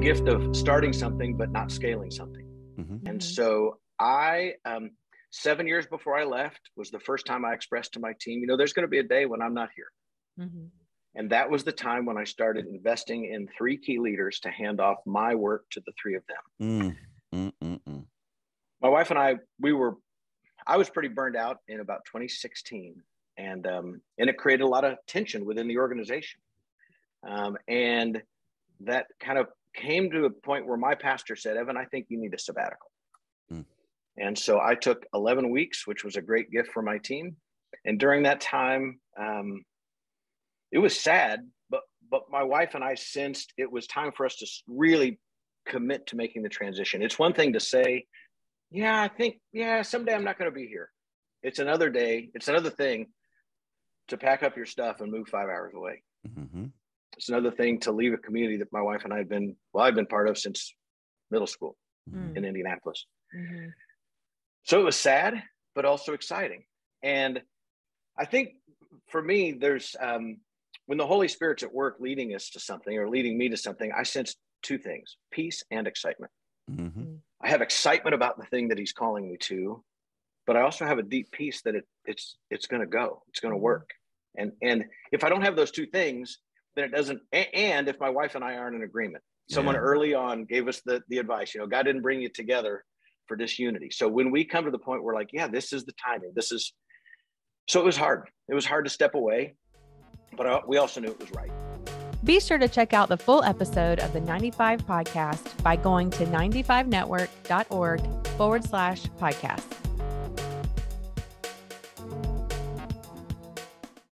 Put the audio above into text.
gift of starting something, but not scaling something. Mm-hmm. And so I, 7 years before I left was the first time I expressed to my team, there's going to be a day when I'm not here. Mm-hmm. And that was the time when I started investing in 3 key leaders to hand off my work to the 3 of them. My wife and I was pretty burned out in about 2016, and it created a lot of tension within the organization. And that kind of came to a point where my pastor said, Evan, I think you need a sabbatical. And so I took 11 weeks, which was a great gift for my team. And during that time, it was sad, but my wife and I sensed it was time for us to really commit to making the transition. It's one thing to say, someday I'm not going to be here. It's another thing to pack up your stuff and move 5 hours away. Mm-hmm. It's another thing to leave a community that my wife and I I've been part of since middle school in Indianapolis. Mm-hmm. So it was sad, but also exciting. And I think for me, there's, when the Holy Spirit's at work leading us to something or leading me to something, I sense 2 things, peace and excitement. Mm-hmm. I have excitement about the thing that he's calling me to, but I also have a deep peace that it's going to go, it's going to work. And if I don't have those 2 things, then it doesn't. And if my wife and I aren't in agreement, someone early on gave us the advice, God didn't bring you together for disunity. So when we come to the point where this is the timing, so it was hard. It was hard to step away, but we also knew it was right. Be sure to check out the full episode of the 95 podcast by going to 95network.org/podcast.